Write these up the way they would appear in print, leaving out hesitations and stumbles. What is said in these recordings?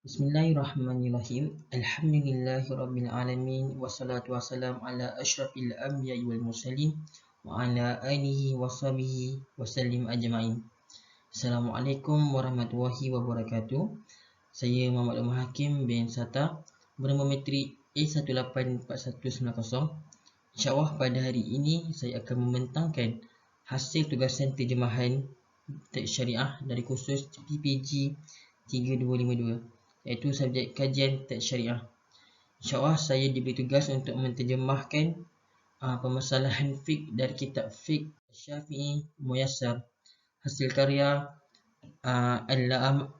Bismillahirrahmanirrahim. Alhamdulillahirabbil alamin wassalatu wassalamu ala asyrafil anbiya'i wal mursalin wa ala alihi washabihi wasallim ajma'in. Assalamualaikum warahmatullahi wabarakatuh. Saya Muhammad Umar Hakim bin Sata bernama metrik A184190. InsyaAllah pada hari ini saya akan membentangkan hasil tugasan terjemahan teks syariah dari kursus PPG 3252, iaitu subjek kajian teks syariah. InsyaAllah saya diberi tugas untuk menterjemahkan permasalahan fiqh dari kitab Fiqh Syafi'i Muyassar, hasil karya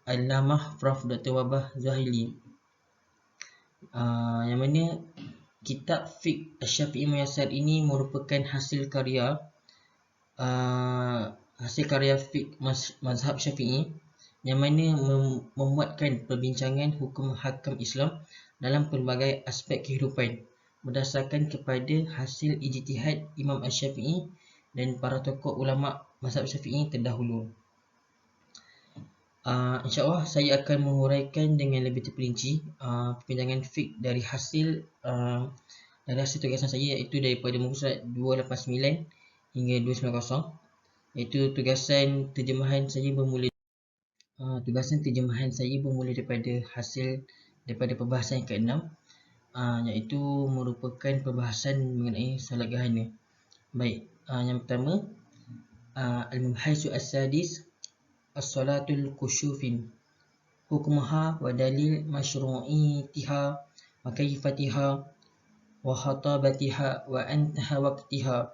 Allamah Prof. Dr. Wabah Zuhaili, yang mana kitab Fiqh Syafi'i Muyassar ini merupakan hasil karya fiqh mazhab Syafi'i, yang mana memuatkan perbincangan hukum hakam Islam dalam pelbagai aspek kehidupan berdasarkan kepada hasil ijtihad Imam Asy-Syafi'i dan para tokoh ulama mazhab Syafi'i terdahulu. InsyaAllah saya akan menguraikan dengan lebih terperinci perbincangan fiqh dari hasil tugasan saya, iaitu daripada muka surat 289 hingga 290, iaitu tugasan terjemahan saya bermula daripada perbahasan yang ke-6, iaitu merupakan perbahasan mengenai solat gerhana. Baik, yang pertama, Al-Mubhasu As-Sadis, As-Salatul Kusyufin, Hukmuha wa Dalil Masyru'itiha wa Kaifatiha wa Khatabatiha wa Antaha Waqtiha,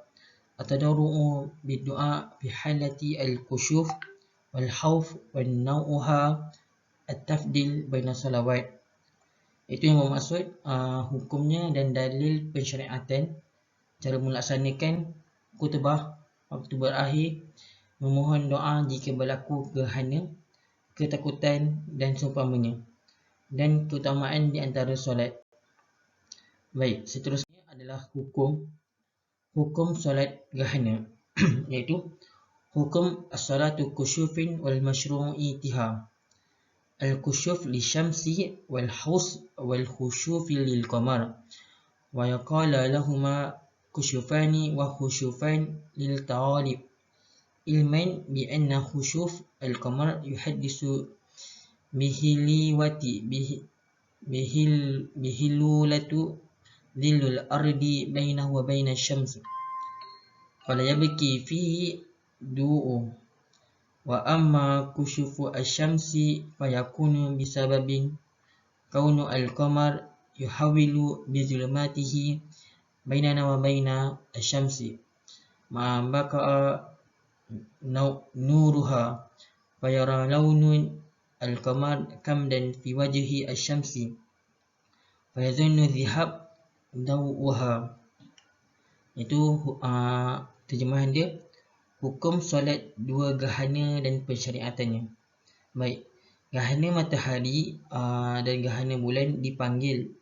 At-Tadarru'u Bid-Du'a Fi Halati Al-Kusyuf wal Khawf wal Nau'uha At-Tafdil Baina Salawat. Itu yang bermaksud hukumnya dan dalil pensyariatan, cara melaksanakan khutbah waktu berakhir, memohon doa jika berlaku gerhana, ketakutan dan seumpamanya, dan keutamaan di antara solat. Baik, seterusnya adalah hukum solat gerhana iaitu hukum as-salatu kusyufin wal masyru'itiha. Al-kusyuf li syamsi wal khushufi lil qamar, wa yaqala lahuma kusyufani wa khushufan lil ta'alib, ilman bi anna khushuf al-qamar yuhaddisu bihilulatu dhillul ardi bainahu wa baina syams fala yabki fihi du'u, wa amma kushufu asyamsi fayakunu bisababin kaunu al-qamar yuhawilu bizulmatihi bainana wa baina asyamsi ma baka'a nuruha fayara launun al-qamar kamdan fi wajhi asyamsi fayazunnu dhihab dawuha. Itu terjemahan dia, hukum solat dua gerhana dan pensyariatannya. Baik, gerhana matahari dan gerhana bulan dipanggil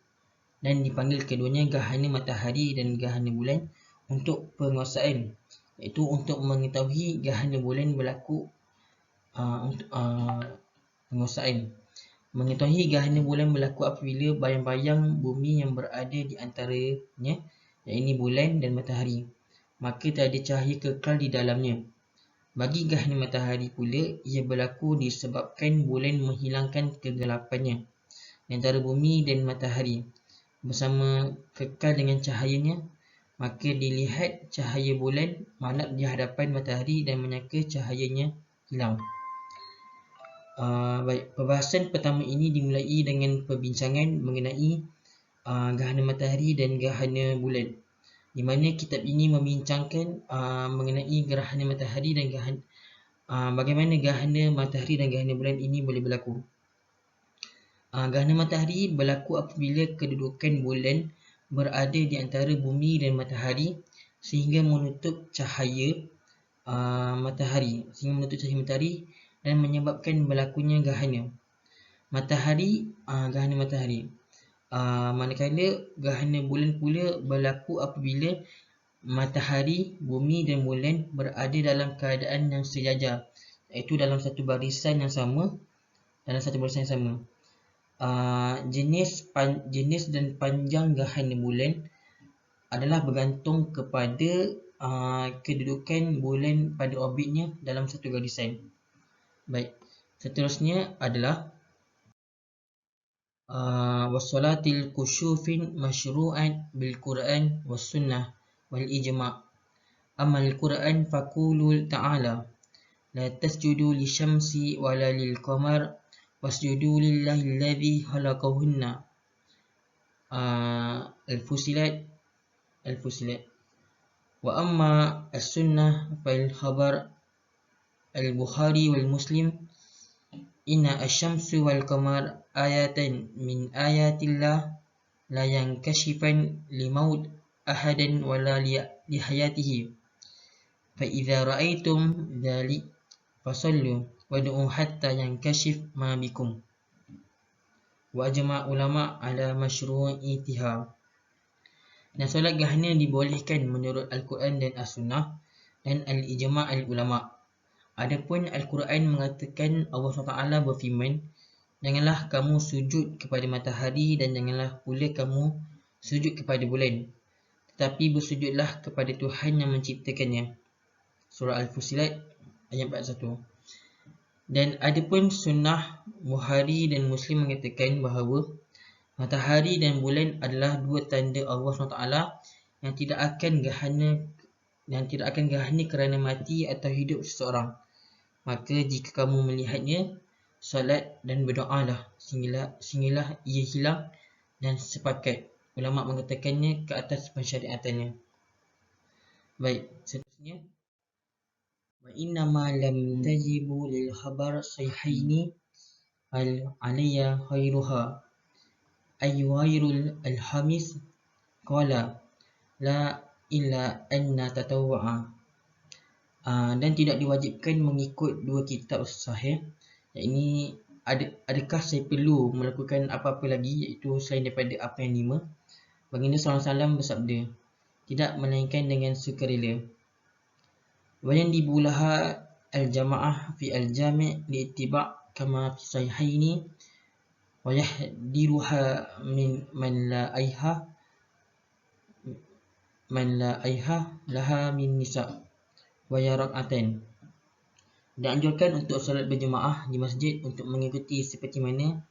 keduanya gerhana matahari dan gerhana bulan untuk penguasaan, iaitu untuk mengetahui gerhana bulan berlaku. Mengetahui gerhana bulan berlaku apabila bayang-bayang bumi yang berada di antaranya, iaitu bulan dan matahari, maka tiada cahaya kekal di dalamnya. Bagi gerhana matahari pula, ia berlaku disebabkan bulan menghilangkan kegelapannya di antara bumi dan matahari bersama kekal dengan cahayanya, maka dilihat cahaya bulan malap di hadapan matahari dan menyangka cahayanya hilang. Baik, perbahasan pertama ini dimulai dengan perbincangan mengenai gerhana matahari dan gerhana bulan, di mana kitab ini membincangkan mengenai gerhana matahari dan bagaimana gerhana matahari dan gerhana bulan ini boleh berlaku. Gerhana matahari berlaku apabila kedudukan bulan berada di antara bumi dan matahari sehingga menutup cahaya matahari dan menyebabkan berlakunya gerhana matahari. Manakala gerhana bulan pula berlaku apabila matahari, bumi dan bulan berada dalam keadaan yang sejajar, iaitu dalam satu barisan yang sama. jenis dan panjang gerhana bulan adalah bergantung kepada kedudukan bulan pada orbitnya dalam satu garisan. Baik, seterusnya adalah wasolatil kusyufin masyru'an bil Quran was sunnah wal ijma'. Amal Quran faqulu ta'ala la tasjudu lisyamsi wala lil qamar wasjudu lillahi alladhi khalaqahunna. Al-Fusilat. Wa amma as-sunnah fal khabar al-Bukhari wal Muslim inna asy-syamsu wal qamar ayatan min ayatillah la yankashifan li maut ahadan wala li hayatihi fa idza ra'aytum dhalik fasallu wad'u hatta yankashif ma bikum. Wa ajma' ulama ala masyru'itiha. Dan solat gerhana dibolehkan menurut Al-Quran dan As-Sunnah dan Al-Ijma' al-Ulama'. Adapun Al-Quran mengatakan Allah SWT berfirman, janganlah kamu sujud kepada matahari dan janganlah pula kamu sujud kepada bulan, tetapi bersujudlah kepada Tuhan yang menciptakannya. Surah Al-Fusilat ayat 41. Dan adapun sunnah Bukhari dan Muslim mengatakan bahawa matahari dan bulan adalah dua tanda Allah SWT yang tidak akan gerhana kerana mati atau hidup seseorang. Maka jika kamu melihatnya, solat dan berdoalah sehinggalah ia hilang, dan sepakat ulama mengatakannya ke atas pensyariatannya. Baik, seterusnya wa inna ma lam tajibu lil khabar sayhaini al alayya khairuha ay ghairul alhamis qala la illa anna tatawwa'a. Dan tidak diwajibkan mengikut dua kitab sahih. Ini adakah saya perlu melakukan apa-apa lagi iaitu selain daripada apa yang lima? Baginda SAW bersabda, tidak melainkan dengan sukarela. Wayan dibulaha al-jamaah fi al-jami' li'ittiba' kama fi sahihaini wa yahdiruha min man la aiha laha min nisa' wa yarak'atain. Dianjurkan untuk solat berjemaah di masjid untuk mengikuti seperti mana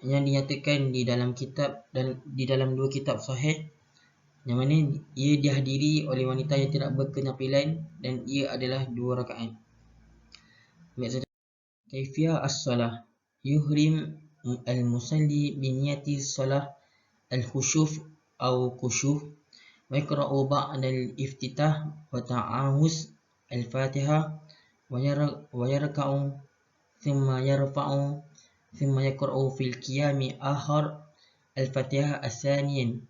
yang dinyatakan di dalam kitab dan di dalam dua kitab sahih, yang mana ia dihadiri oleh wanita yang tidak berkenampilan dan ia adalah 2 rakaat. Kaifiyah as-salah. Yuhrim al-musalli bi niyati salah al-khusyuf atau kusyuf wa yaqra'u ba'da al-iftitah wa ta'awuz al-Fatihah wa yarka'u thumma yarfa'u thumma yaqra'u fil qiyami akhar al-Fatihah as-saniyan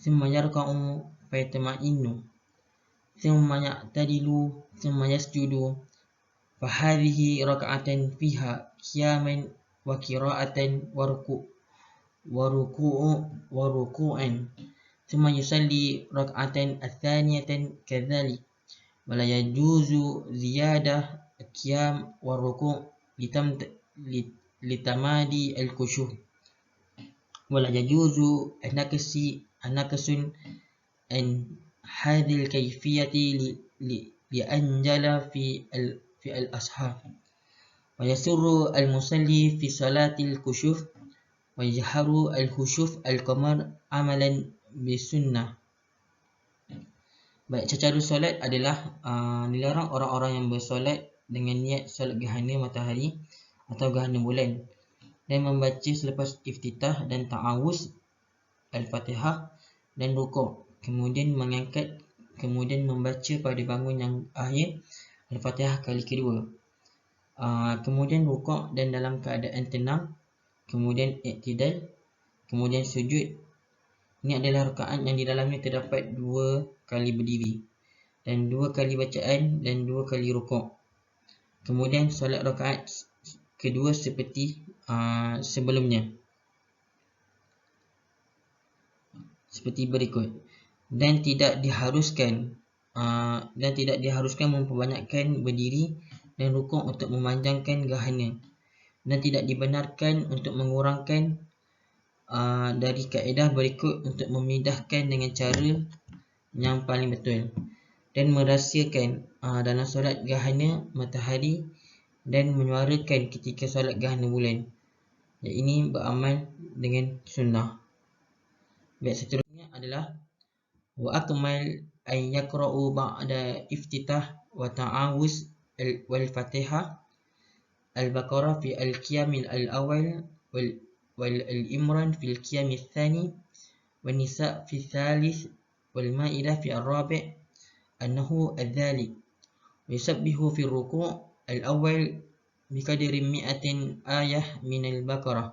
thumma yarka'u fa yatama'innu thumma ya'tadilu thumma yasjudu fa hadhihi rak'atan fiha qiyaman wa qira'atan wa ruku'an thumma yusalli rak'atan ats-tsaniyatan kadzalik wa la yajuzu ziyadah qiyam wa ruku' litamadi al-khusyu' wa la yajuzu anakasun an hadhil kayfiyati li anjala fi al-ashab wa yasurru al-musalli fi salatil kusyuf wa yajharu al-khusyuf al-qamar amalan bi sunnah. Baik, secara solat adalah dilarang orang-orang yang bersolat dengan niat solat gerhana matahari atau gerhana bulan dan membaca selepas iftitah dan ta'awuz al-Fatihah dan rukuk, kemudian membaca pada bangun yang akhir al-Fatihah kali kedua, kemudian rukuk dan dalam keadaan tenang, kemudian i'tidal, kemudian sujud. Ini adalah rakaat yang di dalamnya terdapat 2 kali berdiri dan 2 kali bacaan dan 2 kali rukuk. Kemudian solat rakaat kedua seperti sebelumnya, seperti berikut. Dan tidak diharuskan memperbanyakkan berdiri dan rukuk untuk memanjangkan gerhana. dan tidak dibenarkan untuk mengurangkan dari kaedah berikut untuk memindahkan dengan cara yang paling betul, dan merahsiakan dalam solat gerhana matahari dan menyuarakan ketika solat gerhana bulan. Dan ini beramal dengan sunnah. Baik, seterusnya adalah wa akmal an yaqra'u ba'da iftitah wa ta'awuz wal fatihah al-baqarah fi al-qiyam al-awwal wal imran fi al-qiyam al-thani wan nisa fi al-thalith wal ma'idah fi al-rabi' annahu al-dhalik wa yusabbihu fi al-ruku' al-awwal بقدر 100 آية من البقرة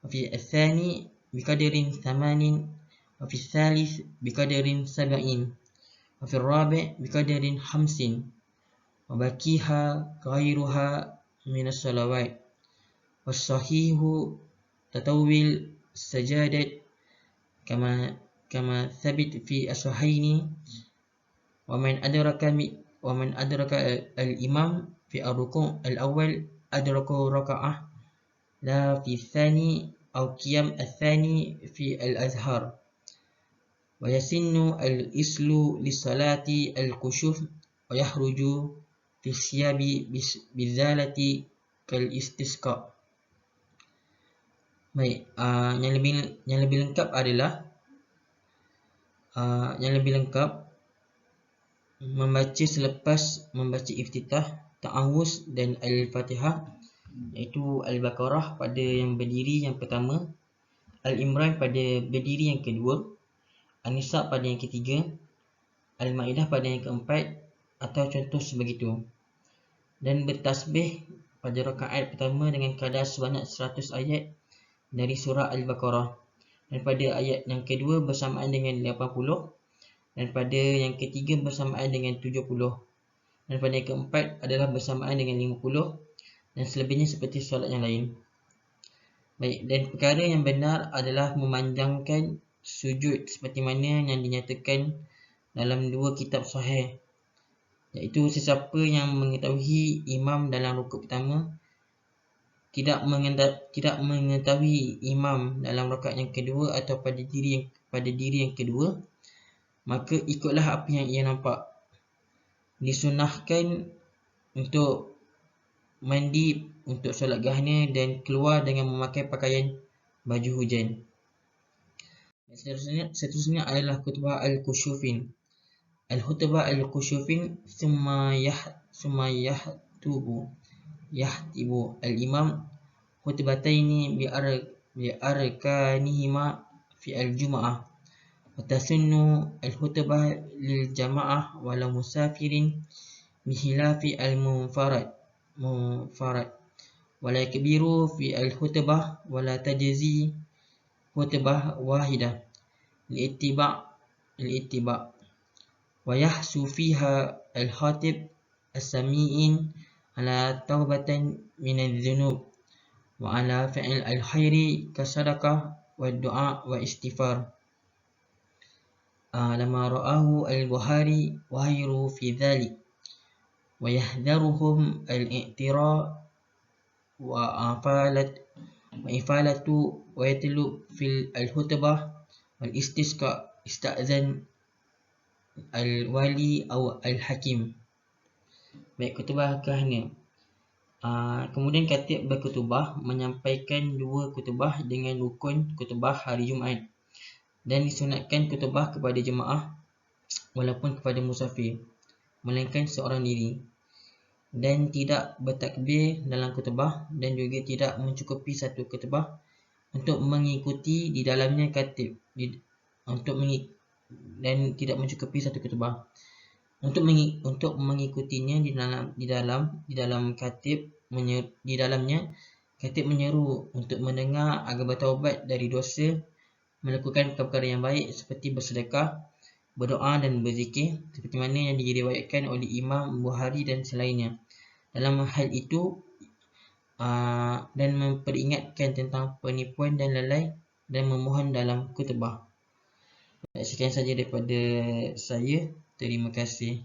وفي الثاني بقدر 8 وفي الثالث بقدر 7 وفي الرابع بقدر 5 وبقيها غيرها من الصلوات والصحيح تطول السجادة كما ثبت في الصحيحين ومن أدرك الإمام في الركوع الأول أدرك ركعة لا في الثاني أو قيام الثاني في الأزهار ويسن الإسل للصلاة الكشوف ويخرج في الثياب بالزالة كالاستسقاء. Baik, yang lebih lengkap adalah membaca selepas membaca iftitah, ta'awuz dan al-fatihah, iaitu al-baqarah pada yang berdiri yang pertama, al-imran pada berdiri yang kedua, an-nisa pada yang ketiga, al-ma'idah pada yang keempat atau contoh sebegitu, dan bertasbih pada rakaat pertama dengan kadar sebanyak 100 ayat dari surah al-baqarah, dan pada ayat yang kedua bersamaan dengan 80, dan pada yang ketiga bersamaan dengan 70, dan pada yang keempat adalah bersamaan dengan 50, dan selebihnya seperti solat yang lain. Baik, dan perkara yang benar adalah memanjangkan sujud seperti mana yang dinyatakan dalam dua kitab sahih, iaitu sesiapa yang mengetahui imam dalam rukuk pertama tidak mengetahui imam dalam rakaat yang kedua atau pada diri yang kedua, maka ikutlah apa yang ia nampak. Disunahkan untuk mandi untuk solat gerhana dan keluar dengan memakai pakaian baju hujan. Seterusnya adalah khutbah al-kusyufin. Al-khutbah al-kusyufin summa yahtibu al-imam khutbataini bi'arkanihima fi al-jum'ah وتسن الخطبة للجماعة ولا مسافر بخلاف المنفرد ولا يكبر في الخطبة ولا تجزي خطبة واحدة الاتباع ويحث فيها الخاطب السميعين على توبة من الذنوب وعلى فعل الخير كالصدقة والدعاء والاستغفار لما رآه البخاري وغيره في ذلك ويحذرهم الاعتراء وإفالة ويتلو في الخطبة والاستسقاء استأذن الوالي أو الحكيم. Baik, khutbah gerhana. Kemudian khatib berkhutbah menyampaikan dua khutbah dengan rukun khutbah hari Jumaat, dan disunatkan khutbah kepada jemaah walaupun kepada musafir, melainkan seorang diri, dan tidak bertakbir dalam khutbah, dan juga tidak mencukupi satu khutbah untuk mengikuti di dalamnya khatib, dan tidak mencukupi satu khutbah untuk mengikutinya di dalam khatib. Di dalamnya khatib menyeru untuk mendengar agar bertaubat dari dosa, melakukan perkara yang baik seperti bersedekah, berdoa dan berzikir, seperti mana yang diriwayatkan oleh Imam Bukhari dan selainnya. Dalam hal itu dan memperingatkan tentang penipuan dan lalai dan memohon dalam khutbah. Sekian saja daripada saya. Terima kasih.